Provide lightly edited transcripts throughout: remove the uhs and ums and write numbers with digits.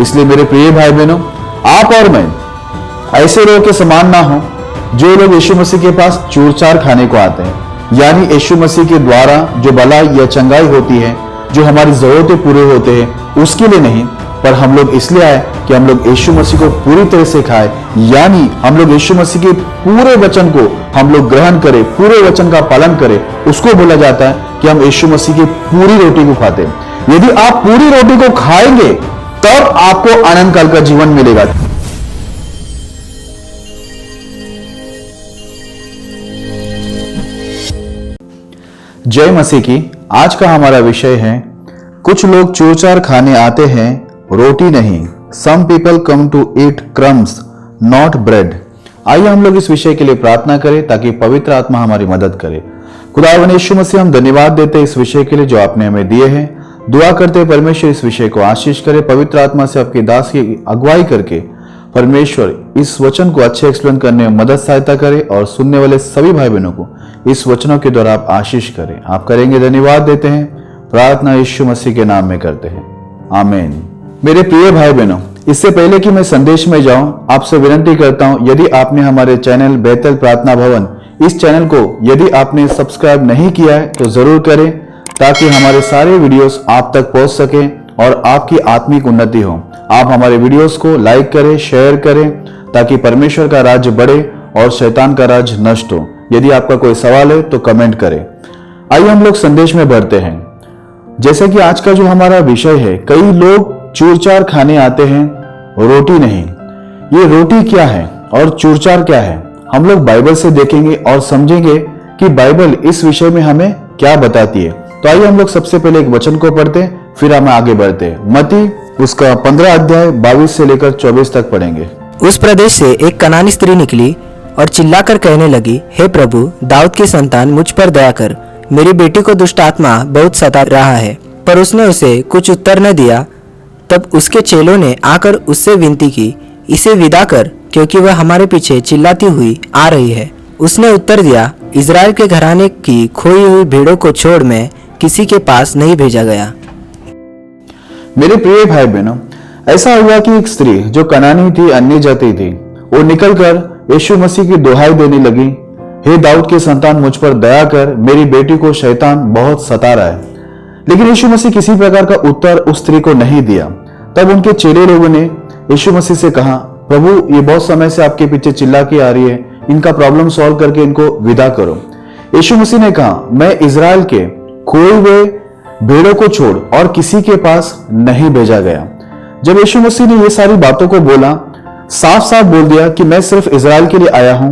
इसलिए मेरे प्रिय भाई बहनों, आप और मैं ऐसे लोगों के समान ना हो जो लोग यीशु मसीह के पास चूरचार खाने को आते हैं, यानी यीशु मसीह के द्वारा जो भलाई या चंगाई होती है, जो हमारी जरूरतें पूरे होते हैं, उसके लिए नहीं, पर हम लोग इसलिए आए कि हम लोग यीशु मसीह को पूरी तरह से खाए, यानी हम लोग यीशु मसीह के पूरे वचन को हम लोग ग्रहण करें, पूरे वचन का पालन करें। उसको बोला जाता है कि हम यीशु मसीह की पूरी रोटी को खाते हैं। यदि आप पूरी रोटी को खाएंगे तब आपको अनंत काल का जीवन मिलेगा। जय मसीह की। आज का हमारा विषय है, कुछ लोग चूरचार खाने आते हैं, रोटी नहीं। Some people come to eat crumbs not bread. आइए हम लोग इस विषय के लिए प्रार्थना करें ताकि पवित्र आत्मा हमारी मदद करे। खुदावंद यीशु मसीह, हम धन्यवाद देते हैं इस विषय के लिए जो आपने हमें दिए हैं। दुआ करते हैं परमेश्वर इस विषय को आशीष करे, पवित्र आत्मा से आपके दास की अगुवाई करके परमेश्वर इस वचन को अच्छे एक्सप्लेन करने में मदद सहायता करे और सुनने वाले सभी भाई बहनों को इस वचनों के द्वारा आप आशीष करें। आप करेंगे, धन्यवाद देते हैं। प्रार्थना यीशु मसीह के नाम में करते हैं, आमीन। मेरे प्रिय भाई बहनों, इससे पहले कि मैं संदेश में जाऊं, आपसे विनती करता हूं, यदि आपने हमारे चैनल बेतल प्रार्थना भवन, इस चैनल को यदि आपने सब्सक्राइब नहीं किया है तो जरूर करें, ताकि हमारे सारे वीडियोस आप तक पहुंच सके और आपकी आत्मिक उन्नति हो। आप हमारे वीडियोस को लाइक करें, शेयर करें, ताकि परमेश्वर का राज्य बढ़े और शैतान का राज नष्ट हो। यदि आपका कोई सवाल है तो कमेंट करें। आइए हम लोग संदेश में बढ़ते हैं। जैसे कि आज का जो हमारा विषय है, कई लोग चूरचार खाने आते हैं, रोटी नहीं। ये रोटी क्या है और चूरचार क्या है, हम लोग बाइबल से देखेंगे और समझेंगे कि बाइबल इस विषय में हमें क्या बताती है। तो आइए हम लोग सबसे पहले एक वचन को पढ़ते हैं, फिर हम आगे बढ़ते हैं। मत्ती उसका 15 अध्याय 22 से लेकर 24 तक पढ़ेंगे। उस प्रदेश से एक कनानी स्त्री निकली और चिल्लाकर कहने लगी, हे प्रभु, दाऊद की संतान, मुझ पर दया कर, मेरी बेटी को दुष्ट आत्मा बहुत सता रहा है। पर उसने उसे कुछ उत्तर न दिया। तब उसके चेलों ने आकर उससे विनती की, इसे विदा कर, क्योंकि वह हमारे पीछे चिल्लाती हुई आ रही है। उसने उत्तर दिया, इज़राइल के घराने की खोई हुई भेड़ों को छोड़ मैं किसी के पास नहीं भेजा गया। मेरे प्रिय भाई बहनों, ऐसा हुआ कि एक स्त्री जो कनानी थी, अन्य जाति थी, वो निकलकर यीशु मसीह की दुहाई देने लगी, हे दाऊद के संतान, मुझ पर दया कर, मेरी बेटी को शैतान बहुत सता रहा है। लेकिन यीशु मसीह किसी प्रकार का उत्तर उस स्त्री को नहीं दिया। तब उनके चेले लोगों ने यीशु मसीह से कहा, प्रभु, ये बहुत समय से आपके पीछे चिल्ला के आ रही है, इनका प्रॉब्लम सॉल्व करके इनको विदा करो। यीशु मसीह ने कहा, मैं इज़राइल के खोए हुए भेड़ों को छोड़ और किसी के पास नहीं भेजा गया। जब यीशु मसीह ने ये सारी बातों को बोला, साफ साफ बोल दिया कि मैं सिर्फ इज़राइल के लिए आया हूं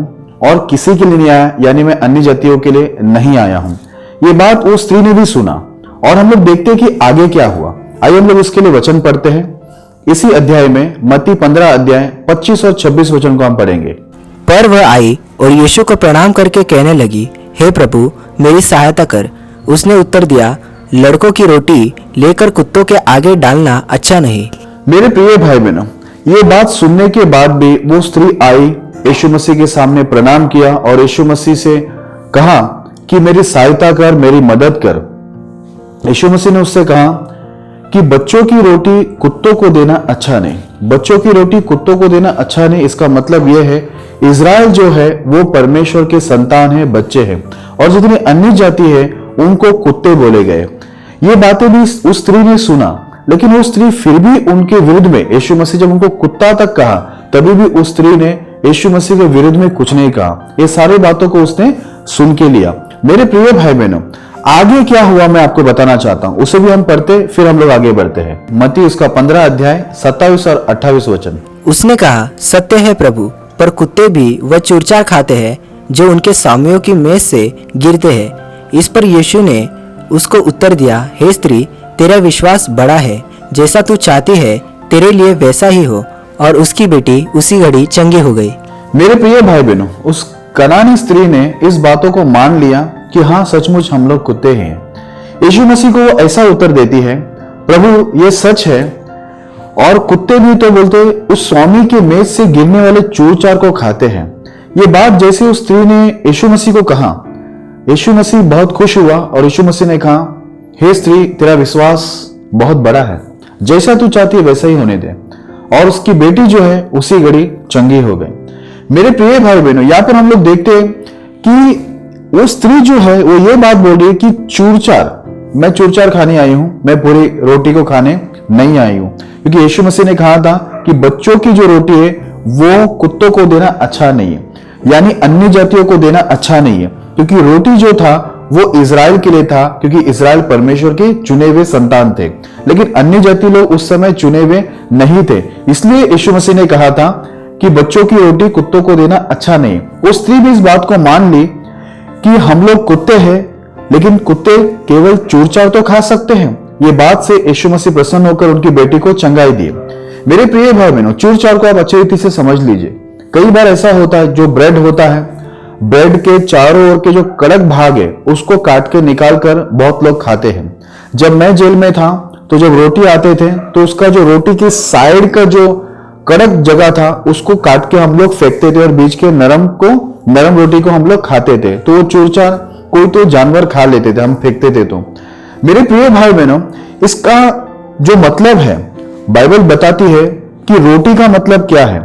और किसी के लिए नहीं आया, यानी मैं अन्य जातियों के लिए नहीं आया हूं। ये बात वो स्त्री ने भी सुना और हम लोग देखते हैं कि आगे क्या हुआ। आइए हम लोग इसके लिए वचन पढ़ते हैं। इसी अध्याय में मत्ती 15 अध्याय 25 और 26 वचन को हम पढ़ेंगे। पर वह आई और यीशु को प्रणाम करके कहने लगी, हे प्रभु, मेरी सहायता कर। उसने उत्तर दिया, लड़कों की रोटी लेकर कुत्तों के आगे डालना अच्छा नहीं। मेरे प्रिय भाई बहनों, ये बात सुनने के बाद भी वो स्त्री आई, यीशु मसीह के सामने प्रणाम किया और यीशु मसीह से कहा कि मेरी सहायता कर, मेरी मदद कर। यीशु मसीह ने उससे कहा कि बच्चों की रोटी कुत्तों को देना अच्छा नहीं। बच्चों की रोटी कुत्तों को देना अच्छा नहीं, इसका मतलब यह है इज़राइल जो है वो परमेश्वर के संतान है, बच्चे हैं, और जितनी अन्य जाति है उनको कुत्ते बोले गए। ये बातें भी उस स्त्री ने सुना, लेकिन वो स्त्री फिर भी उनके विरुद्ध में, यीशु मसीह जब उनको कुत्ता तक कहा तभी भी उस स्त्री ने यीशु मसीह के विरुद्ध में कुछ नहीं कहा। ये सारी बातों को उसने सुन के लिया। मेरे प्रिय भाई बहनों, आगे क्या हुआ मैं आपको बताना चाहता हूं, उसे भी हम पढ़ते फिर हम लोग आगे बढ़ते हैं। मत्ती उसका 15 अध्याय 27 और 28 वचन। उसने कहा, सत्य है प्रभु, पर कुत्ते भी वह चूरचार खाते हैं जो उनके स्वामियों की मेज से गिरते हैं। इस पर यीशु ने उसको उत्तर दिया, हे स्त्री, तेरा विश्वास बड़ा है, जैसा तू चाहती है तेरे लिए वैसा ही हो। और उसकी बेटी उसी घड़ी चंगी हो गई। मेरे प्रिय भाई बहनों, उस कनानी स्त्री ने इस बातों को मान लिया कि हाँ, सचमुच हम लोग कुत्ते हैं। यीशु मसीह को वो ऐसा उत्तर देती है, प्रभु ये सच है, और कुत्ते भी तो बोलते उस स्वामी के मेज से गिरने वाले चूरचार को खाते हैं। ये बात जैसे उस स्त्री ने यीशु मसीह को कहा, यीशु मसीह बहुत खुश हुआ और यीशु मसीह ने कहा, हे स्त्री, तेरा विश्वास बहुत बड़ा है, जैसा तू चाहती है वैसा ही होने दे। और उसकी बेटी जो है उसी घड़ी चंगी हो गई। मेरे प्रिय भाई बहनों, यहां पर हम लोग देखते हैं कि वो स्त्री जो है वो ये बात बोल रही है कि चूरचार, मैं चूरचार खाने आई हूं, मैं पूरी रोटी को खाने नहीं आई हूं। क्योंकि यीशु मसीह ने कहा था कि बच्चों की जो रोटी है वो कुत्तों को देना अच्छा नहीं है, यानी अन्य जातियों को देना अच्छा नहीं है। क्योंकि रोटी जो था वो इजराइल के लिए था, क्योंकि इजराइल परमेश्वर के चुने हुए संतान थे, लेकिन अन्य जाति लोग उस समय चुने हुए नहीं थे। इसलिए यीशु मसीह ने कहा था कि बच्चों की रोटी कुत्तों को देना अच्छा नहीं। वो स्त्री भी इस बात को मान ली कि हम लोग कुत्ते हैं, लेकिन कुत्ते केवल चूरचार तो खा सकते हैं। ये बात से यीशु मसीह प्रसन्न होकर उनकी बेटी को चंगाई दी। मेरे प्रिय भाई बहनों, चूरचार को आप अच्छी रीति से समझ लीजिए। कई बार ऐसा होता है, जो ब्रेड होता है, ब्रेड के चारों ओर के जो कड़क भाग है उसको काट के निकाल कर बहुत लोग खाते हैं। जब मैं जेल में था तो जब रोटी आते थे तो उसका जो रोटी की साइड का जो कड़क जगह था उसको काट के हम लोग फेंकते थे और बीच के नरम रोटी को हम लोग खाते थे। तो वो चूरचार कोई तो जानवर खा लेते थे, हम फेंकते थे। तो मेरे प्रिय भाई बहनों, इसका जो मतलब है बाइबल बताती है कि रोटी का मतलब क्या है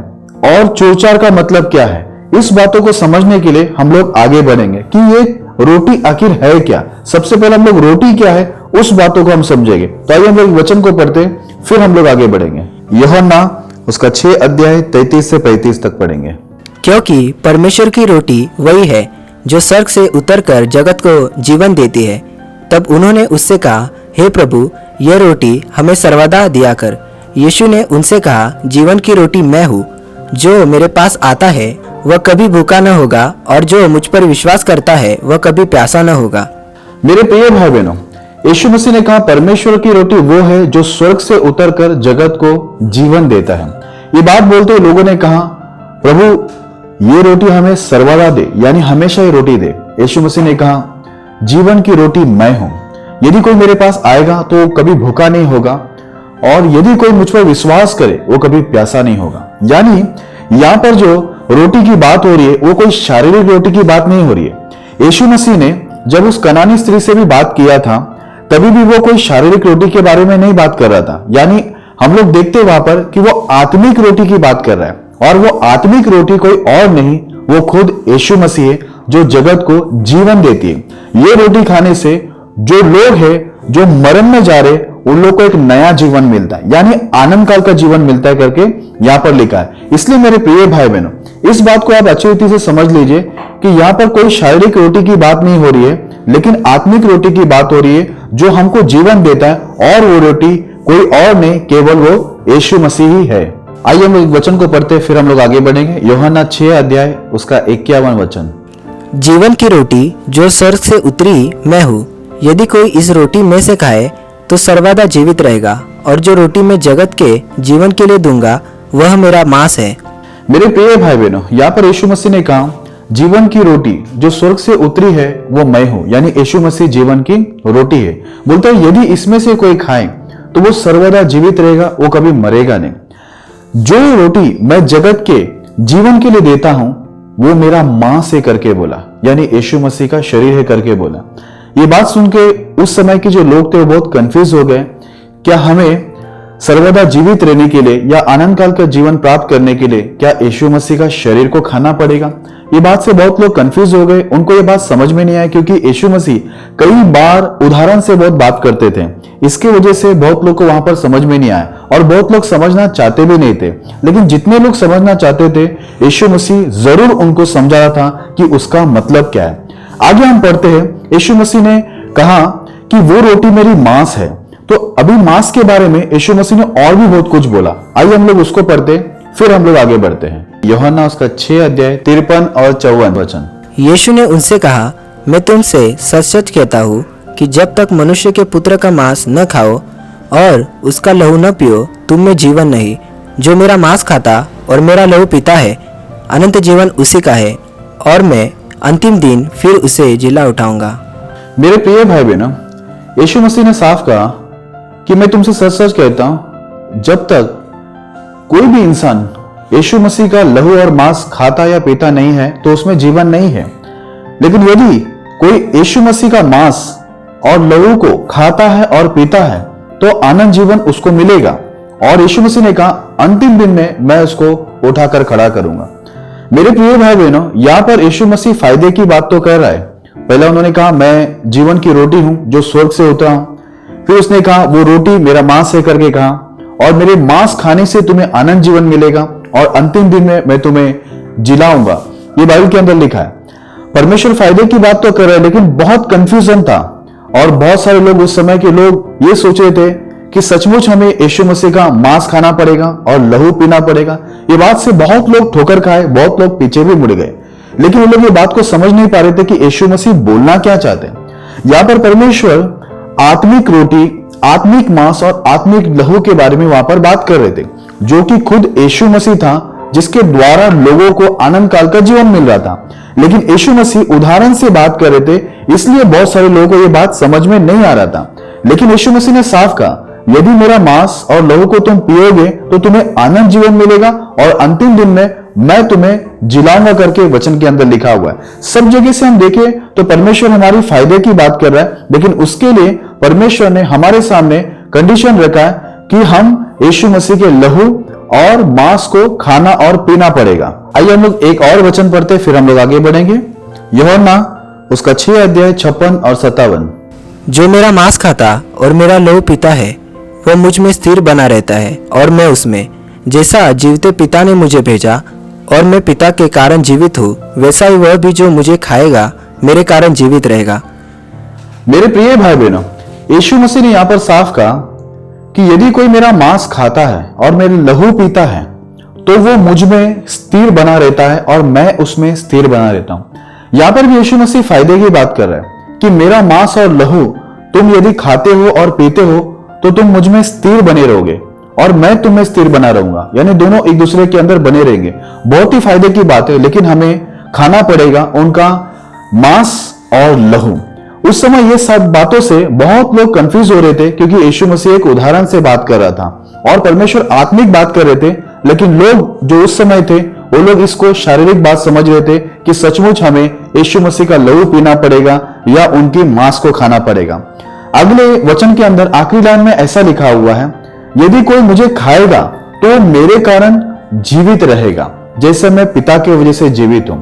और चूरचार का मतलब क्या है। इस बातों को समझने के लिए हम लोग आगे बढ़ेंगे कि ये रोटी आखिर है क्या। सबसे पहले हम लोग रोटी क्या है उस बातों को हम समझेंगे। तो आइए हम लोग वचन को पढ़ते फिर हम लोग आगे बढ़ेंगे। यूहन्ना उसका 6 अध्याय 33 से 35 तक पढ़ेंगे। क्योंकि परमेश्वर की रोटी वही है जो स्वर्ग से उतरकर जगत को जीवन देती है। तब उन्होंने उससे कहा, हे प्रभु, यह रोटी हमें सर्वदा दिया कर। यीशु ने उनसे कहा, जीवन की रोटी मैं हूँ। जो मेरे पास आता है वह कभी भूखा न होगा और जो मुझ पर विश्वास करता है वह कभी प्यासा न होगा। मेरे प्रिय भाई बहनों, यीशु मसीह ने कहा परमेश्वर की रोटी वो है जो स्वर्ग से उतरकर जगत को जीवन देता है। ये बात बोलते हुए लोगों ने कहा, प्रभु ये रोटी हमें सर्वदा दे, यानी हमेशा ये रोटी दे। यीशु मसीह ने कहा, जीवन की रोटी मैं हूं। यदि कोई मेरे पास आएगा तो वो कभी भूखा नहीं होगा और यदि कोई मुझ पर विश्वास करे वो कभी प्यासा नहीं होगा। यानी यहां पर जो रोटी की बात हो रही है वो कोई शारीरिक रोटी की बात नहीं हो रही है। यीशु मसीह ने जब उस कनानी स्त्री से भी बात किया था तभी भी वो कोई शारीरिक रोटी के बारे में नहीं बात कर रहा था। यानी हम लोग देखते वहां पर कि वो आत्मिक रोटी की बात कर रहा है, और वो आत्मिक रोटी कोई और नहीं, वो खुद यीशु मसीह है जो जगत को जीवन देती है। ये रोटी खाने से जो लोग हैं जो मरण में जा रहे उन लोग को एक नया जीवन मिलता है, यानी आनंद काल का जीवन मिलता है करके यहां पर लिखा है। इसलिए मेरे प्रिय भाई बहनों, इस बात को आप अच्छी रीति से समझ लीजिए कि यहां पर कोई शारीरिक रोटी की बात नहीं हो रही है, लेकिन आत्मिक रोटी की बात हो रही है जो हमको जीवन देता है, और वो रोटी कोई और नहीं, केवल वो यीशु मसीह ही है। आइए हम वचन को पढ़ते फिर हम लोग आगे बढ़ेंगे। यूहन्ना 6 अध्याय उसका 51 वचन। जीवन की रोटी जो स्वर्ग से उतरी मैं हूँ। यदि कोई इस रोटी में से खाए तो सर्वदा जीवित रहेगा, और जो रोटी मैं जगत के जीवन के लिए दूंगा वह मेरा मांस है। मेरे प्रिय भाई बहनों, यहाँ पर यीशु मसीह ने कहा जीवन की रोटी जो स्वर्ग से उतरी है वो मैं हूं, यानी यीशु मसीह जीवन की रोटी है। बोलता है यदि इसमें से कोई खाए तो वो सर्वदा जीवित रहेगा, वो कभी मरेगा नहीं। जो रोटी मैं जगत के जीवन के लिए देता हूं वो मेरा मांस है करके बोला, यानी यीशु मसीह का शरीर है करके बोला। ये बात सुन के उस समय के जो लोग थे वो बहुत कंफ्यूज हो गए। क्या हमें सर्वदा जीवित रहने के लिए या आनंद काल का जीवन प्राप्त करने के लिए क्या यीशु मसीह का शरीर को खाना पड़ेगा? ये बात से बहुत लोग कंफ्यूज हो गए, उनको ये बात समझ में नहीं आया, क्योंकि यीशु मसीह कई बार उदाहरण से बहुत बात करते थे। इसके वजह से बहुत लोग को वहां पर समझ में नहीं आया, और बहुत लोग समझना चाहते भी नहीं थे। लेकिन जितने लोग समझना चाहते थे यीशु मसीह जरूर उनको समझा रहा था कि उसका मतलब क्या है। आगे हम पढ़ते हैं, यीशु मसीह ने कहा कि वो रोटी मेरी मांस है। तो अभी मांस के बारे में यीशु मसीह ने और भी बहुत कुछ बोला। आइए हम लोग उसको पढ़ते फिर हम लोग आगे बढ़ते हैं। यूहन्ना उसका 6 अध्याय 53 और 54 वचन। यीशु ने उनसे कहा, मैं तुमसे सच सच कहता हूँ कि जब तक मनुष्य के पुत्र का मांस न खाओ और उसका लहू न पियो तुम में जीवन नहीं। जो मेरा मांस खाता और मेरा लहू पीता है अनंत जीवन उसी का है, और मैं अंतिम दिन फिर उसे जिला उठाऊंगा। मेरे प्रिय भाई बहनों, यीशु मसीह ने साफ कहा कि मैं तुमसे सच सच कहता हूं, जब तक कोई भी इंसान यीशु मसीह का लहू और मांस खाता या पीता नहीं है तो उसमें जीवन नहीं है। लेकिन यदि कोई यीशु मसीह का मांस और लहू को खाता है और पीता है तो आनंद जीवन उसको मिलेगा, और यीशु मसीह ने कहा अंतिम दिन में मैं उसको उठाकर खड़ा करूंगा। मेरे प्रिय भाई बहनों, यहां पर यीशु मसीह फायदे की बात तो कर रहा है। पहले उन्होंने कहा मैं जीवन की रोटी हूं जो स्वर्ग से उतरा हूं। फिर उसने कहा वो रोटी मेरा मांस है करके कहा, और मेरे मांस खाने से तुम्हें आनंद जीवन मिलेगा और अंतिम दिन में मैं तुम्हें जिलाऊंगा। ये बाइबल के अंदर लिखा है। परमेश्वर फायदे की बात तो कर रहा है, लेकिन बहुत कंफ्यूजन था और बहुत सारे लोग, उस समय के लोग ये सोच रहे थे कि सचमुच हमें यीशु मसीह का मांस खाना पड़ेगा और लहू पीना पड़ेगा। ये बात से बहुत लोग ठोकर खाए, बहुत लोग पीछे भी मुड़ गए, लेकिन वो लोग ये बात को समझ नहीं पा रहे थे कि यीशु मसीह बोलना क्या चाहते हैं। यहां पर परमेश्वर आत्मिक रोटी, आत्मिक मांस और आत्मिक लहू के बारे में वहां पर बात कर रहे थे, जो कि खुद यीशु मसीह था, जिसके द्वारा लोगों को आनंद काल का जीवन मिल रहा था। लेकिन यीशु मसीह उदाहरण से बात कर रहे थे, इसलिए बहुत सारे लोगों को यह बात समझ में नहीं आ रहा था। लेकिन यीशु मसीह ने साफ कहा, यदि मेरा मांस और लहू को तुम पियोगे तो तुम्हें आनंद जीवन मिलेगा और अंतिम दिन में मैं तुम्हें जिलाऊंगा करके वचन के अंदर लिखा हुआ है। सब जगह से हम देखें तो परमेश्वर हमारी फायदे की बात कर रहा है, लेकिन उसके लिए परमेश्वर ने हमारे सामने कंडीशन रखा है कि हम यीशु मसीह के लहू और मांस को खाना और पीना पड़ेगा। आइए हम लोग एक और वचन पढ़ते, फिर हम लोग आगे बढ़ेंगे। यूहन्ना उसका 6 अध्याय 56 और 57। जो मेरा मांस खाता और मेरा लहू पीता है वह मुझ में स्थिर बना रहता है और मैं उसमें। जैसा जीवते पिता ने मुझे भेजा और मैं पिता के कारण जीवित हूँ, वैसा ही वह भी जो मुझे खाएगा मेरे कारण जीवित रहेगा। मेरे प्रिय भाई बहनों, यीशु मसीह ने यहां पर साफ कहा कि यदि कोई मेरा मांस खाता है और मेरे लहू पीता है तो वो मुझ में स्थिर बना रहता है और मैं उसमें स्थिर बना रहता हूं। यहां पर भी यीशु मसीह फायदे की बात कर रहा है कि मेरा मांस और लहू तुम यदि खाते हो और पीते हो तो तुम मुझ में स्थिर बने रहोगे और मैं तुम में स्थिर बना रहूंगा, यानी दोनों एक दूसरे के अंदर बने रहेंगे। बहुत ही फायदे की बात है, लेकिन हमें खाना पड़ेगा उनका मांस और लहू। उस समय ये सब बातों से बहुत लोग कंफ्यूज हो रहे थे, क्योंकि यीशु मसीह एक उदाहरण से बात कर रहा था और परमेश्वर आत्मिक बात कर रहे थे। लेकिन लोग जो उस समय थे वो लोग इसको शारीरिक बात समझ रहे थे कि सचमुच हमें यीशु मसीह का लहू पीना पड़ेगा या उनकी मांस को खाना पड़ेगा। अगले वचन के अंदर आखिरी लाइन में ऐसा लिखा हुआ है, यदि कोई मुझे खाएगा तो मेरे कारण जीवित रहेगा, जैसे मैं पिता की वजह से जीवित हूं।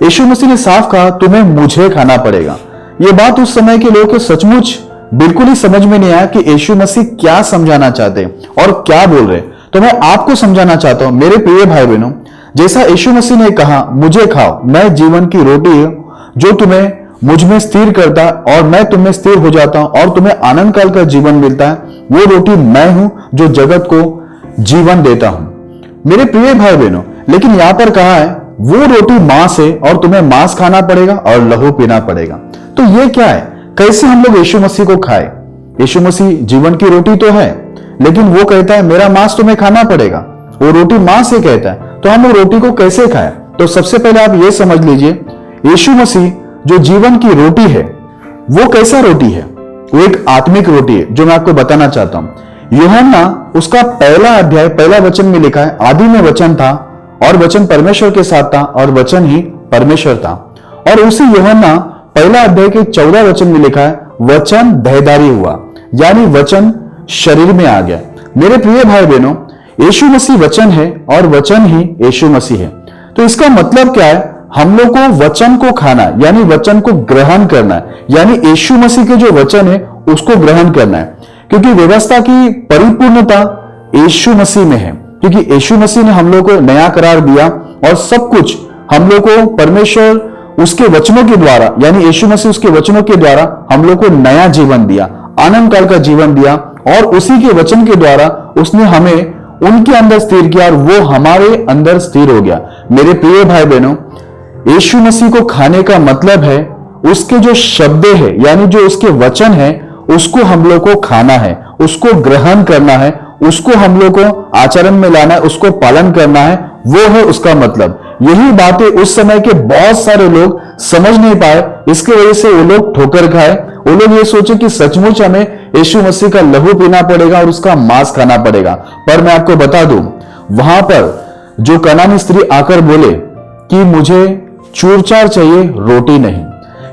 यीशु मसीह ने साफ कहा तुम्हें मुझे खाना पड़ेगा। यह बात उस समय के लोगों को सचमुच बिल्कुल ही समझ में नहीं आया कि यीशु मसीह क्या समझाना चाहते और क्या बोल रहे। तो मैं आपको समझाना चाहता हूं मेरे प्रिय भाई बहनों, जैसा यीशु मसीह ने कहा मुझे खाओ, मैं जीवन की रोटी हूं जो तुम्हें मुझ में स्थिर करता है और मैं तुम में स्थिर हो जाता हूं और तुम्हें आनंद काल का जीवन मिलता है, वो रोटी मैं हूं जो जगत को जीवन देता हूं। मेरे प्रिय भाई बहनों, लेकिन यहां पर कहा है वो रोटी मांस है और तुम्हें मांस खाना पड़ेगा और लहू पीना पड़ेगा। तो ये क्या है? कैसे हम लोग यीशु मसीह को खाए? यीशु मसीह जीवन की रोटी तो है, लेकिन वो कहता है मेरा मांस तुम्हें खाना पड़ेगा। वो रोटी मांस से कहता है, तो हम लोग रोटी को कैसे खाएं? तो सबसे पहले आप ये समझ लीजिए, यीशु मसीह जो जीवन की रोटी है वो कैसा रोटी है? वो एक आत्मिक रोटी है, जो मैं आपको बताना चाहता हूं। यूहन्ना उसका 1 अध्याय 1 वचन में लिखा है, आदि में वचन था और वचन परमेश्वर के साथ था और वचन ही परमेश्वर था। और उसी यूहन्ना 1 अध्याय के 14 वचन में लिखा है, वचन देहधारी हुआ, यानी वचन शरीर में आ गया। मेरे प्रिय भाई बहनों, यीशु मसीह वचन है और वचन ही यीशु मसीह है। तो इसका मतलब क्या है? हम लोग को वचन को खाना यानी वचन को ग्रहण करना है, यानी यीशु मसीह के जो वचन है उसको ग्रहण करना है, क्योंकि व्यवस्था की परिपूर्णता यीशु मसीह में है। क्योंकि यीशु मसीह ने हम लोग को नया करार दिया और सब कुछ हम लोग को परमेश्वर उसके वचनों के द्वारा, यानी यीशु मसीह उसके वचनों के द्वारा हम लोग को नया जीवन दिया, आनंद काल का जीवन दिया, और उसी के वचन के द्वारा उसने हमें उनके अंदर स्थिर किया और वो हमारे अंदर स्थिर हो गया। मेरे प्रिय भाई बहनों, यीशु मसीह को खाने का मतलब है उसके जो शब्द है, यानी जो उसके वचन है, उसको हम लोग को खाना है, उसको ग्रहण करना है, उसको हम लोग को आचरण में लाना है, उसको पालन करना है। वो है उसका मतलब। यही बातें उस समय के बहुत सारे लोग समझ नहीं पाए, इसकी वजह से वो लोग ठोकर खाए। वो लोग ये सोचे कि सचमुच हमें यीशु मसीह का लहू पीना पड़ेगा और उसका मांस खाना पड़ेगा। पर मैं आपको बता दूं, वहां पर जो कनानी स्त्री आकर बोले कि मुझे चूरचार चाहिए, रोटी नहीं।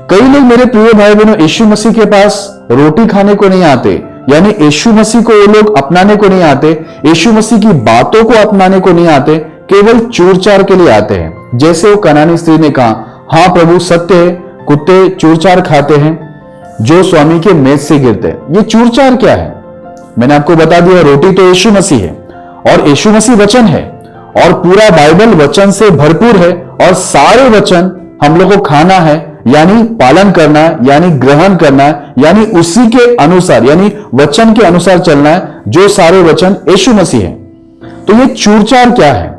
कई लोग मेरे प्रिय भाई बहनों यीशु मसीह के पास रोटी खाने को नहीं आते, यानी यीशु मसीह को वो लोग अपनाने को नहीं आते, यीशु मसीह की बातों को अपनाने को नहीं आते, केवल चूरचार के लिए आते हैं। जैसे वो कनानी स्त्री ने कहा, हाँ प्रभु सत्य है, कुत्ते चूरचार खाते हैं जो स्वामी के मेज से गिरते हैं। ये चूरचार क्या है? मैंने आपको बता दिया, रोटी तो यीशु मसीह है और यीशु मसीह वचन है और पूरा बाइबल वचन से भरपूर है और सारे वचन हम लोग को खाना है, यानी पालन करना है, यानी ग्रहण करना है, यानी उसी के अनुसार, यानी वचन के अनुसार चलना है, जो सारे वचन यीशु मसीह है। तो ये चूरचार क्या है?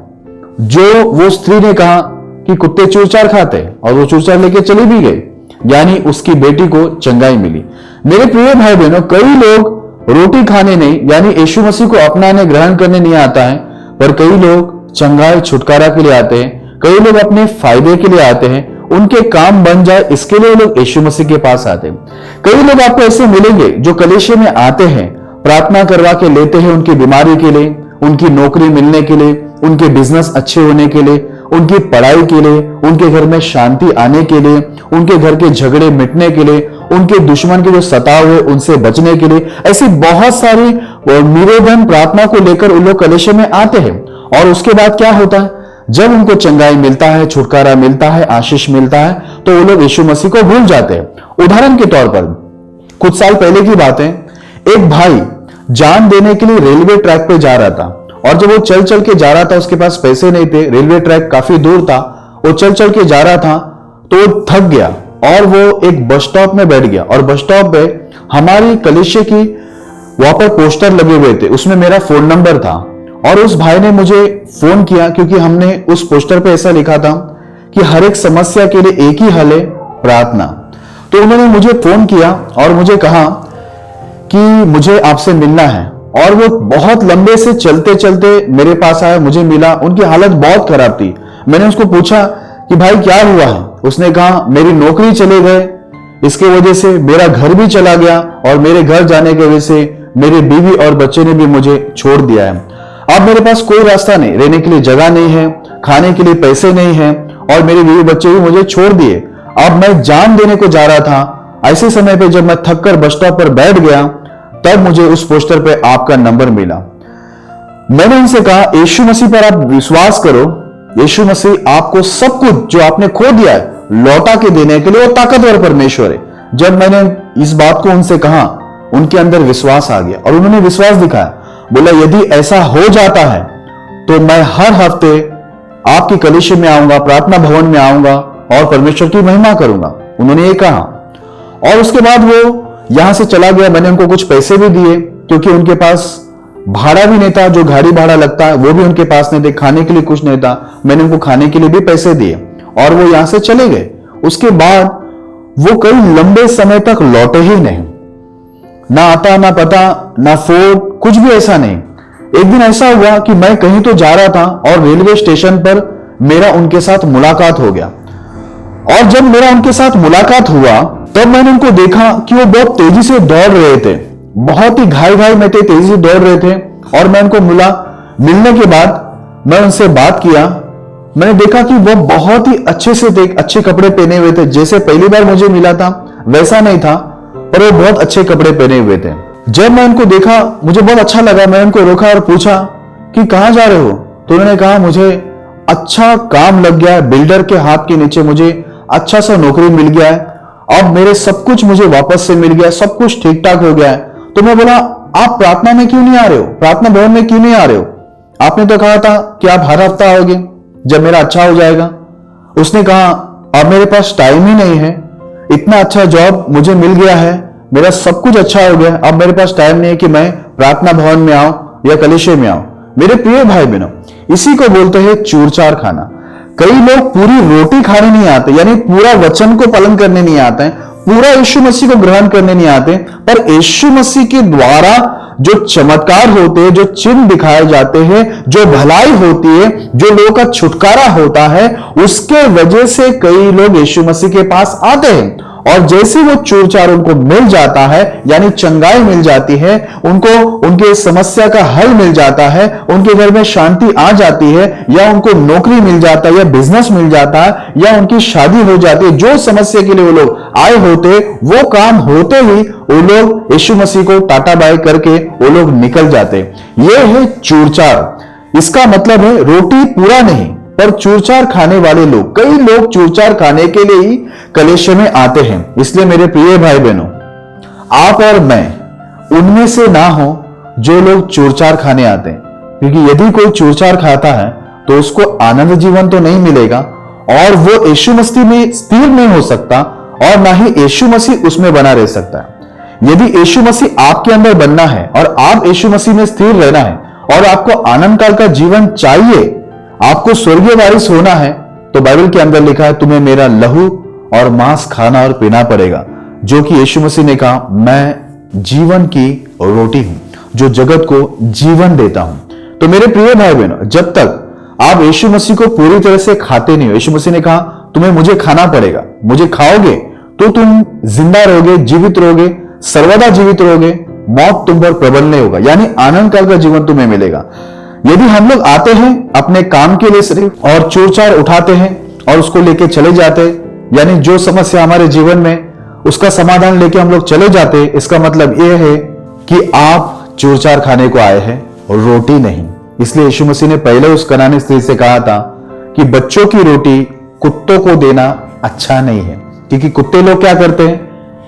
जो वो स्त्री ने कहा कि कुत्ते चूरचार खाते हैं और वो चूरचार लेके चली भी गई, यानी उसकी बेटी को चंगाई मिली। मेरे प्रिय भाई बहनों, कई लोग रोटी खाने नहीं, यानी यीशु मसीह को अपनाने ग्रहण करने नहीं आता है, पर कई लोग चंगाई छुटकारा के लिए आते हैं, कई लोग अपने फायदे के लिए आते हैं, उनके काम बन जाए इसके लिए लोग यीशु मसीह के पास आते हैं। कई लोग आपको ऐसे मिलेंगे जो कलीसिया में आते हैं, प्रार्थना करवा के लेते हैं उनकी बीमारी के लिए, उनकी नौकरी मिलने के लिए, उनके बिजनेस अच्छे होने के लिए, उनकी पढ़ाई के लिए, उनके घर में शांति आने के लिए, उनके घर के झगड़े मिटने के लिए, उनके दुश्मन के जो सताव है उनसे बचने के लिए। ऐसी बहुत सारी निवेदन प्रार्थना को लेकर उन लोग कलीसिया में आते हैं। और उसके बाद क्या होता है? जब उनको चंगाई मिलता है, छुटकारा मिलता है, आशीष मिलता है, तो वो लोग यीशु मसीह को भूल जाते हैं। उदाहरण के तौर पर कुछ साल पहले की बात है, एक भाई जान देने के लिए रेलवे ट्रैक पे जा रहा था और जब वो चल चल के जा रहा था, उसके पास पैसे नहीं थे, रेलवे ट्रैक काफी दूर था, वो चल चल के जा रहा था तो वो थक गया और वो एक बस स्टॉप में बैठ गया। और बस स्टॉप पे हमारी कलीसिया की वहां पर पोस्टर लगे हुए थे, उसमें मेरा फोन नंबर था और उस भाई ने मुझे फोन किया क्योंकि हमने उस पोस्टर पे ऐसा लिखा था कि हर एक समस्या के लिए एक ही हल है, प्रार्थना। तो उन्होंने मुझे फोन किया और मुझे कहा कि मुझे आपसे मिलना है और वो बहुत लंबे से चलते चलते मेरे पास आया, मुझे मिला। उनकी हालत बहुत खराब थी। मैंने उसको पूछा कि भाई क्या हुआ है? उसने कहा मेरी नौकरी चले गए, इसके वजह से मेरा घर भी चला गया और मेरे घर जाने की वजह से मेरी बीवी और बच्चे ने भी मुझे छोड़ दिया है। अब मेरे पास कोई रास्ता नहीं, रहने के लिए जगह नहीं है, खाने के लिए पैसे नहीं है और मेरे बीवी बच्चे भी मुझे छोड़ दिए। अब मैं जान देने को जा रहा था। ऐसे समय पे जब मैं थक कर बस स्टॉप पर बैठ गया, तब मुझे उस पोस्टर पे आपका नंबर मिला। मैंने उनसे कहा यीशु मसीह पर आप विश्वास करो, यीशु मसीह आपको सब कुछ जो आपने खो दिया है लौटा के देने के लिए वो ताकतवर परमेश्वर है। जब मैंने इस बात को उनसे कहा, उनके अंदर विश्वास आ गया और उन्होंने विश्वास दिखाया। बोला यदि ऐसा हो जाता है तो मैं हर हफ्ते आपकी कलीसिया में आऊंगा, प्रार्थना भवन में आऊंगा और परमेश्वर की महिमा करूंगा। उन्होंने ये कहा और उसके बाद वो यहां से चला गया। मैंने उनको कुछ पैसे भी दिए क्योंकि उनके पास भाड़ा भी नहीं था, जो गाड़ी भाड़ा लगता है वो भी उनके पास नहीं थे, खाने के लिए कुछ नहीं था। मैंने उनको खाने के लिए भी पैसे दिए और वो यहां से चले गए। उसके बाद वो कई लंबे समय तक लौटे ही नहीं, ना आता ना पता ना फोन, कुछ भी ऐसा नहीं। एक दिन ऐसा हुआ कि मैं कहीं तो जा रहा था और रेलवे स्टेशन पर मेरा उनके साथ मुलाकात हो गया और जब मेरा उनके साथ मुलाकात हुआ तब मैंने उनको देखा कि वो बहुत तेजी से दौड़ रहे थे, बहुत ही घाई घाई में थे, तेजी से दौड़ रहे थे। और मैं उनको मिला, मिलने के बाद मैं उनसे बात किया। मैंने देखा कि वो बहुत ही अच्छे से थे, अच्छे कपड़े पहने हुए थे, जैसे पहली बार मुझे मिला था वैसा नहीं था, पर वो बहुत अच्छे कपड़े पहने हुए थे। जब मैं उनको देखा मुझे बहुत अच्छा लगा। मैं उनको रोका और पूछा कि कहां जा रहे हो? तो उन्होंने कहा मुझे अच्छा काम लग गया है, बिल्डर के हाथ के नीचे मुझे अच्छा सा नौकरी मिल गया है, अब मेरे सब कुछ मुझे वापस से मिल गया, सब कुछ ठीक ठाक हो गया है। तो मैं बोला आप प्रार्थना में क्यों नहीं आ रहे हो, प्रार्थना भवन में क्यों नहीं आ रहे हो? आपने तो कहा था कि आप हर हफ्ता आओगे जब मेरा अच्छा हो जाएगा। उसने कहा अब मेरे पास टाइम ही नहीं है, इतना अच्छा जॉब मुझे मिल गया है, मेरा सब कुछ अच्छा हो गया, अब मेरे पास टाइम नहीं है कि मैं प्रार्थना भवन में आऊं या कलीसिया में आऊं। मेरे प्रिय भाई बहनों, इसी को बोलते हैं चूरचार खाना। कई लोग पूरी रोटी खाने नहीं आते, यानी पूरा वचन को पालन करने नहीं आते हैं, पूरा यीशु मसीह को ग्रहण करने नहीं आते, पर यीशु मसीह के द्वारा जो चमत्कार होते हैं, जो चिन्ह दिखाए जाते हैं, जो भलाई होती है, जो लोगों का छुटकारा होता है, उसके वजह से कई लोग यीशु मसीह के पास आते हैं। और जैसे वो चूरचार उनको मिल जाता है, यानी चंगाई मिल जाती है, उनको उनके समस्या का हल मिल जाता है, उनके घर में शांति आ जाती है, या उनको नौकरी मिल जाता है, या बिजनेस मिल जाता है, या उनकी शादी हो जाती है, जो समस्या के लिए वो लोग आए होते, वो काम होते ही वो लोग यीशु मसीह को टाटा बाय करके वो लोग निकल जाते। ये है चूरचार। इसका मतलब है रोटी पूरा नहीं पर चूरचार खाने वाले लोग। कई लोग चूरचार खाने के लिए ही कलेशे में आते हैं। इसलिए मेरे प्रिय भाई बहनों, आप और मैं उनमें से ना हो जो लोग चूरचार खाने आते हैं, क्योंकि यदि कोई चूरचार खाता है तो उसको आनंद जीवन तो नहीं मिलेगा और वो यीशु मसीह में स्थिर नहीं हो सकता और ना ही यीशु मसीह उसमें बना रह सकता है। यदि यीशु मसीह आपके अंदर बनना है और आप यीशु मसीह में स्थिर रहना है और आपको आनंद काल का जीवन चाहिए, आपको स्वर्गीय वारिस होना है, तो बाइबल के अंदर लिखा है तुम्हें मेरा लहू और मांस खाना और पीना पड़ेगा, जो कि यीशु मसीह ने कहा मैं जीवन की रोटी हूं जो जगत को जीवन देता हूं। तो मेरे प्रिय भाई बहनों, जब तक आप यीशु मसीह को पूरी तरह से खाते नहीं हो, यीशु मसीह ने कहा तुम्हें मुझे खाना पड़ेगा, मुझे खाओगे तो तुम जिंदा रहोगे, जीवित रहोगे, सर्वदा जीवित रहोगे, मौत तुम पर प्रबल नहीं होगा, यानी आनंद काल का जीवन तुम्हें मिलेगा। यदि हम लोग आते हैं अपने काम के लिए सिर्फ और चूरचार उठाते हैं और उसको लेके चले जाते हैं, यानी जो समस्या हमारे जीवन में उसका समाधान लेके हम लोग चले जाते हैं, इसका मतलब यह है कि आप चूरचार खाने को आए हैं और रोटी नहीं। इसलिए यीशु मसीह ने पहले उस कनानी स्त्री से कहा था कि बच्चों की रोटी कुत्तों को देना अच्छा नहीं है, क्योंकि कुत्ते लोग क्या करते हैं,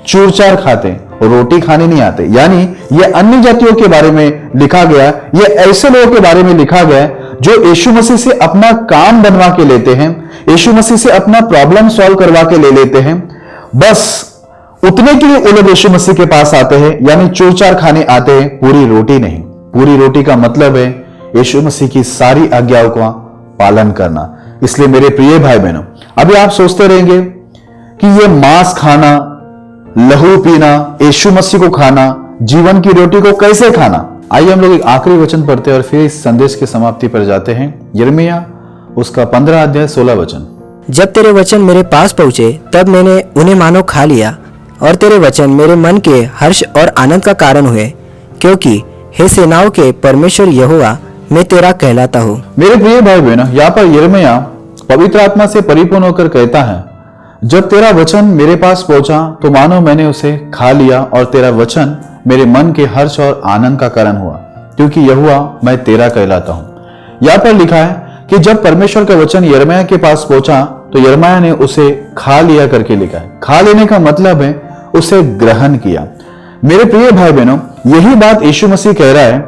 चूरचार खाते हैं और रोटी खाने नहीं आते। यानी ये अन्य जातियों के बारे में लिखा गया, ये ऐसे लोगों के बारे में लिखा गया जो यीशु मसीह से अपना काम बनवा के लेते हैं, यीशु मसीह से अपना प्रॉब्लम सॉल्व करवा के ले लेते हैं, बस उतने के लिए वो लोग यीशु मसीह के पास आते हैं, यानी चूरचार खाने आते हैं, पूरी रोटी नहीं। पूरी रोटी का मतलब है यीशु मसीह की सारी आज्ञाओं का पालन करना। इसलिए मेरे प्रिय भाई बहनों, अभी आप सोचते रहेंगे कि ये मांस खाना, लहू पीना, यीशु मसीह को खाना, जीवन की रोटी को कैसे खाना। आइए हम लोग एक आखिरी वचन पढ़ते हैं और फिर इस संदेश की समाप्ति पर जाते हैं। यिर्मयाह उसका 15 अध्याय 16 वचन। जब तेरे वचन मेरे पास पहुंचे तब मैंने उन्हें मानो खा लिया और तेरे वचन मेरे मन के हर्ष और आनंद का कारण हुए, क्योंकि हे सेनाओं के परमेश्वर यहोवा मैं तेरा कहलाता हूँ। मेरे प्रिय भाई बहनों, यहाँ पर यिर्मयाह पवित्र आत्मा से परिपूर्ण होकर कहता है, जब तेरा वचन मेरे पास पहुंचा तो मानो मैंने उसे खा लिया और तेरा वचन मेरे मन के हर्ष और आनंद का कारण हुआ, क्योंकि यहोवा मैं तेरा कहलाता हूँ। यहाँ पर लिखा है कि जब परमेश्वर का वचन यिर्मयाह के पास पहुंचा तो यिर्मयाह ने उसे खा लिया करके लिखा है। खा लेने का मतलब है उसे ग्रहण किया। मेरे प्रिय भाई बहनों, यही बात यीशु मसीह कह रहा है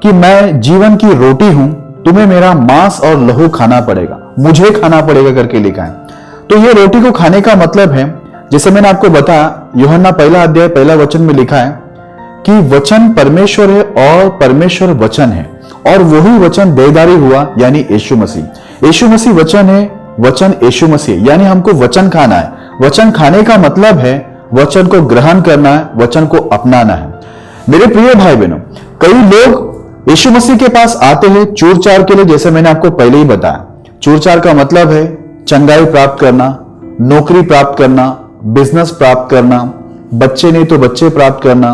कि मैं जीवन की रोटी हूं, तुम्हें मेरा मांस और लहू खाना पड़ेगा, मुझे खाना पड़ेगा करके लिखा है। तो ये रोटी को खाने का मतलब है, जैसे मैंने आपको बताया, यूहन्ना 1 अध्याय 1 वचन में लिखा है कि वचन परमेश्वर है और परमेश्वर वचन है और वही वचन देहधारी हुआ, यानी यीशु मसीह। यीशु मसीह वचन है, वचन यीशु मसीह, यानी हमको वचन खाना है। वचन खाने का मतलब है वचन को ग्रहण करना है, वचन को अपनाना है। मेरे प्रिय भाई बहनों, कई लोग यीशु मसीह के पास आते हैं चूरचार के लिए, जैसे मैंने आपको पहले ही बताया। चूरचार का मतलब है चंगाई प्राप्त करना, नौकरी प्राप्त करना, बिजनेस प्राप्त करना, बच्चे नहीं तो बच्चे प्राप्त करना,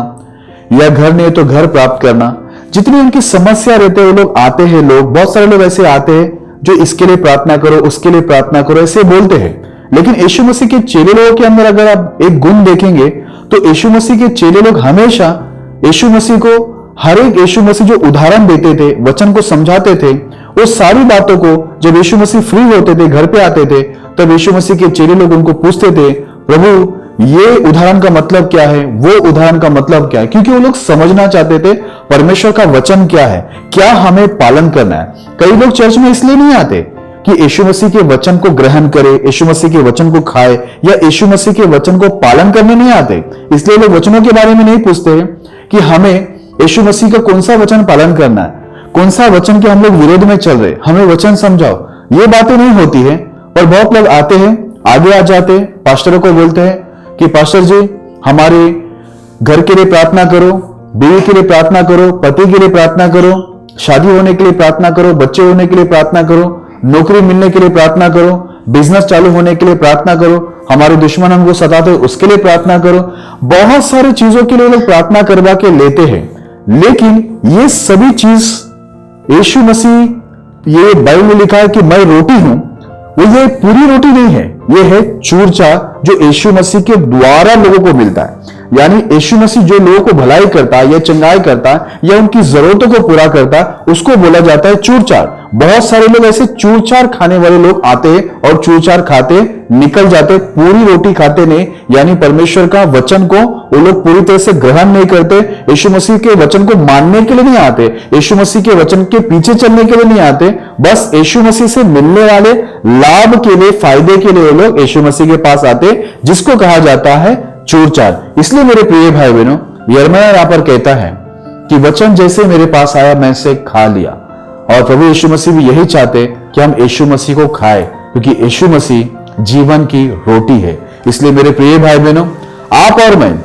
या घर नहीं तो घर प्राप्त करना। जितनी उनकी समस्या रहते हैं वो लोग आते हैं। लोग, बहुत सारे लोग ऐसे आते हैं जो इसके लिए प्रार्थना करो, उसके लिए प्रार्थना करो, ऐसे बोलते हैं। लेकिन यीशु मसीह के चेले लोगों के अंदर अगर आप एक गुण देखेंगे तो यीशु मसीह के चेले लोग हमेशा यीशु मसीह को, हर एक यीशु मसीह जो उदाहरण देते थे, वचन को समझाते थे, वो सारी बातों को जब यीशु मसीह फ्री होते थे, घर पे आते थे, तब यीशु मसीह के चेले लोग उनको पूछते थे, प्रभु ये उदाहरण का मतलब क्या है, वो उदाहरण का मतलब क्या है, क्योंकि वो लोग समझना चाहते थे परमेश्वर का वचन क्या है, क्या हमें पालन करना है। कई लोग चर्च में इसलिए नहीं आते कि यीशु मसीह के वचन को ग्रहण करे, यीशु मसीह के वचन को खाए, या यीशु मसीह के वचन को पालन करने नहीं आते। इसलिए लोग वचनों के बारे में नहीं पूछते कि हमें यीशु मसीह का कौन सा वचन पालन करना है, कौन सा वचन के हम लोग विरोध में चल रहे, हमें वचन समझाओ। ये बातें नहीं होती है। और बहुत लोग आते हैं, आगे आ जाते हैं, पास्टरों को बोलते हैं कि पास्टर जी हमारे घर के लिए प्रार्थना करो, बीवी के लिए प्रार्थना करो, पति के लिए प्रार्थना करो, शादी होने के लिए प्रार्थना करो, बच्चे होने के लिए प्रार्थना करो, नौकरी मिलने के लिए प्रार्थना करो, बिजनेस चालू होने के लिए प्रार्थना करो, हमारे दुश्मन हमको सताते उसके लिए प्रार्थना करो। बहुत सारी चीजों के लिए लोग प्रार्थना करवा के लेते हैं। लेकिन ये सभी चीज यीशु मसीह, ये बाइबल में लिखा है कि मैं रोटी हूं, तो ये पूरी रोटी नहीं है, ये है चूर-चार जो यीशु मसीह के द्वारा लोगों को मिलता है। यानी यीशु मसीह जो लोगों को भलाई करता है या चंगाई करता है या उनकी जरूरतों को पूरा करता है, उसको बोला जाता है चूर-चार। बहुत सारे लोग ऐसे चूर-चार खाने वाले लोग आते हैं और चूर-चार खाते निकल जाते, पूरी रोटी खाते नहीं। यानी परमेश्वर का वचन को वो लोग पूरी तरह से ग्रहण नहीं करते, यीशु मसीह के वचन को मानने के लिए नहीं आते, यीशु मसीह के वचन के पीछे चलने के लिए नहीं आते, बस यीशु मसीह से मिलने वाले लाभ के लिए, फायदे के लिए वो लोग यीशु मसीह के पास आते, जिसको कहा जाता है चूर-चार। इसलिए मेरे प्रिय भाई बहनों, यिर्मयाह यहां पर कहता है कि वचन जैसे मेरे पास आया मैं इसे खा लिया। और प्रभु यीशु मसीह भी यही चाहते कि हम यीशु मसीह को खाएं, क्योंकि यीशु मसीह जीवन की रोटी है। इसलिए मेरे प्रिय भाई बहनों, आप और मैं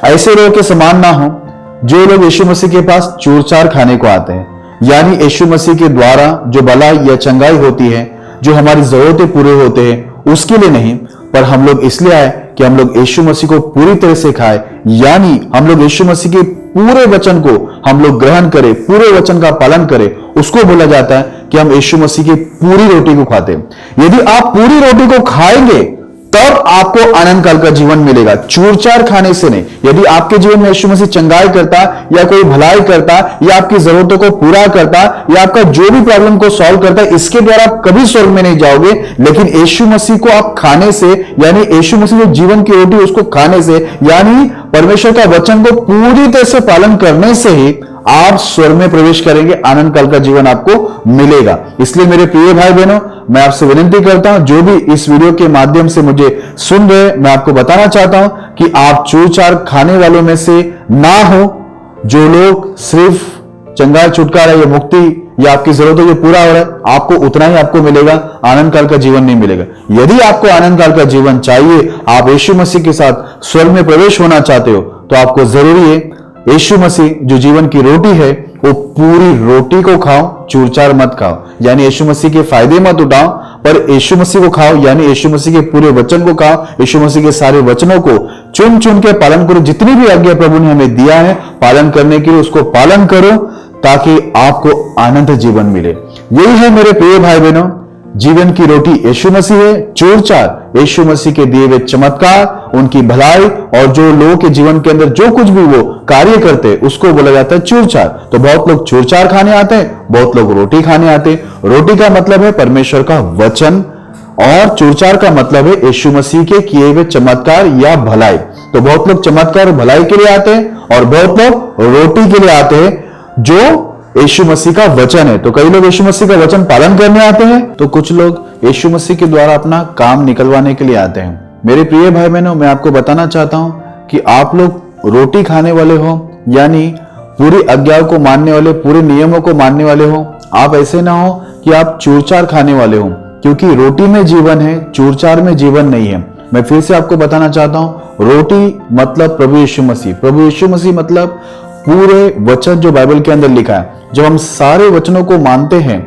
ऐसे लोगों के समान ना हो जो लोग यीशु मसीह के पास चूर-चार खाने को आते हैं। यानी यीशु मसीह के द्वारा जो भलाई या चंगाई होती है, जो हमारी जरूरतें पूरे होते हैं, उसके लिए नहीं, पर हम लोग इसलिए आए कि हम लोग यीशु मसीह को पूरी तरह से खाएं। यानी हम लोग यीशु मसीह के पूरे वचन को हम लोग ग्रहण करें, पूरे वचन का पालन करें। उसको बोला जाता है कि हम यीशु मसीह की पूरी रोटी को खाते हैं। यदि आप पूरी रोटी को खाएंगे तब आपको आनंद काल का जीवन मिलेगा, चूर-चार खाने से नहीं। यदि आपके जीवन में यीशु मसीह चंगाई करता या कोई भलाई करता या आपकी जरूरतों को पूरा करता या आपका जो भी प्रॉब्लम को सॉल्व करता है, इसके द्वारा आप कभी स्वर्ग में नहीं जाओगे। लेकिन यीशु मसीह को आप खाने से, यानी यीशु मसीह जो जीवन की रोटी उसको खाने से, यानी परमेश्वर का वचन को पूरी तरह से पालन करने से ही आप स्वर्ग में प्रवेश करेंगे, आनंद काल का जीवन आपको मिलेगा। इसलिए मेरे प्रिय भाई बहनों, मैं आपसे विनती करता हूं, जो भी इस वीडियो के माध्यम से मुझे सुन रहे, मैं आपको बताना चाहता हूं कि आप चूर-चार खाने वालों में से ना हो, जो लोग सिर्फ चंगाई, छुटकारा या मुक्ति या आपकी जरूरतों को पूरा हो रहा है, आपको उतना ही आपको मिलेगा, आनंद काल का जीवन नहीं मिलेगा। यदि आपको आनंद काल का जीवन चाहिए, आप यीशु मसीह के साथ स्वर्ग में प्रवेश होना चाहते हो, तो आपको जरूरी है यीशु मसीह जो जीवन की रोटी है वो पूरी रोटी को खाओ, चूर-चार मत खाओ। यानी यीशु मसीह के फायदे मत उठाओ, पर यीशु मसीह को खाओ, यानी यीशु मसीह के पूरे वचन को खाओ, यीशु मसीह के सारे वचनों को चुन चुन के पालन करो। जितनी भी आज्ञा प्रभु ने हमें दिया है पालन करने के लिए, उसको पालन करो ताकि आपको आनंद जीवन मिले। यही है मेरे प्रिय भाई बहनों, जीवन की रोटी यीशु मसीह है, चूर-चार यीशु मसीह के दिए हुए चमत्कार, उनकी भलाई, और जो लोगों के जीवन के अंदर जो कुछ भी वो कार्य करते हैं उसको बोला जाता है चूर-चार। तो बहुत लोग चूर-चार खाने आते हैं, बहुत लोग रोटी खाने आते हैं। रोटी का मतलब है परमेश्वर का वचन और चूर-चार का मतलब है यीशु मसीह के किए हुए चमत्कार या भलाई। तो बहुत लोग चमत्कार और भलाई के लिए आते हैं और बहुत लोग रोटी के लिए आते हैं जो यीशु मसीह का वचन है। तो कई लोग यीशु मसीह का वचन पालन करने आते हैं, तो कुछ लोग यीशु मसीह के द्वारा अपना काम निकलवाने के लिए आते हैं। मेरे प्रिय भाई बहनों, मैं आपको बताना चाहता हूं कि आप लोग रोटी खाने वाले हो, यानी पूरी आज्ञाओं को मानने वाले, पूरे नियमों को मानने वाले हो। आप ऐसे ना हो कि आप चूर-चार खाने वाले हो, क्योंकि रोटी में जीवन है, चूर-चार में जीवन नहीं है। मैं फिर से आपको बताना चाहता हूं, रोटी मतलब प्रभु यीशु मसीह, प्रभु यीशु मसीह मतलब पूरे वचन जो बाइबल के अंदर लिखा है। जब हम सारे वचनों को मानते हैं,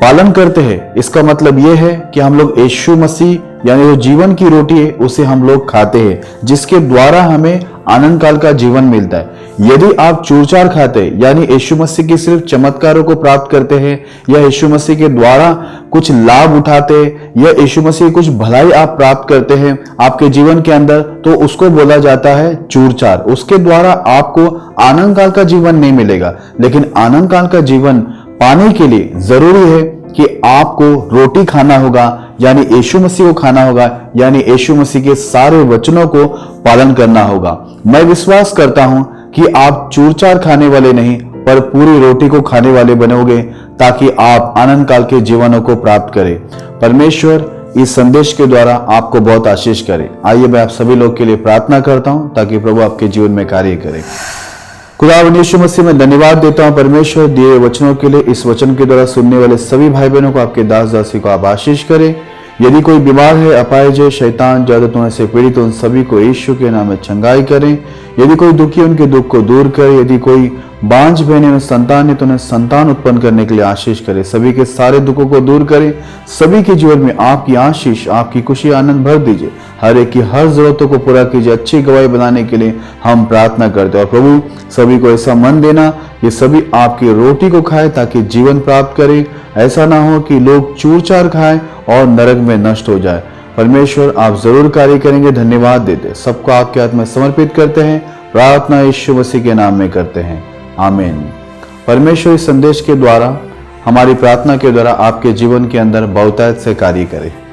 पालन करते हैं, इसका मतलब यह है कि हम लोग यीशु मसीह यानी जो जीवन की रोटी है उसे हम लोग खाते हैं, जिसके द्वारा हमें आनंद काल का जीवन मिलता है। यदि आप चूर-चार खाते यानी यीशु मसीह के सिर्फ चमत्कारों को प्राप्त करते हैं या यीशु मसीह के द्वारा कुछ लाभ उठाते या यीशु मसीह कुछ भलाई आप प्राप्त करते हैं आपके जीवन के अंदर, तो उसको बोला जाता है चूर-चार। उसके द्वारा आपको आनंद काल का जीवन नहीं मिलेगा। लेकिन आनंद काल का जीवन पाने के लिए जरूरी है कि आपको रोटी खाना होगा, यानी यीशु मसीह को खाना होगा, यानी यीशु मसीह के सारे वचनों को पालन करना होगा। मैं विश्वास करता हूं कि आप चूर-चार खाने वाले नहीं, पर पूरी रोटी को खाने वाले बनोगे, ताकि आप आनंद काल के जीवनों को प्राप्त करें। परमेश्वर इस संदेश के द्वारा आपको बहुत आशीष करे। आइए मैं आप सभी लोग के लिए प्रार्थना करता हूं ताकि प्रभु आपके जीवन में कार्य करे। खुदावंद यीशु मसीह में धन्यवाद देता हूं परमेश्वर दिए वचनों के लिए। इस वचन के द्वारा सुनने वाले सभी भाई बहनों को, आपके दास दासी को आप आशीष करें। यदि कोई बीमार है, अपाहिज है, शैतान जादूटों से पीड़ित, तो उन सभी को यीशु के नाम में चंगाई करें। यदि कोई दुखी, उनके दुख को दूर करे। यदि कोई बांझ बहने में संतान है तो उन्हें संतान उत्पन्न करने के लिए आशीष करे। सभी के सारे दुखों को दूर करे। सभी के जीवन में आपकी आशीष, आपकी खुशी, आनंद भर दीजिए। हर एक की हर जरूरतों को पूरा कीजिए। अच्छी गवाही बनाने के लिए हम प्रार्थना करते हैं। और प्रभु सभी को ऐसा मन देना कि सभी आपकी रोटी को खाए ताकि जीवन प्राप्त करें। ऐसा ना हो कि लोग चूर-चार खाएं और नरक में नष्ट हो जाए। परमेश्वर आप जरूर कार्य करेंगे। धन्यवाद देते, सबको आपके हाथ में समर्पित करते हैं। प्रार्थना यीशु मसीह के नाम में करते हैं, आमीन। परमेश्वर इस संदेश के द्वारा, हमारी प्रार्थना के द्वारा आपके जीवन के अंदर बहुतायत से कार्य करे।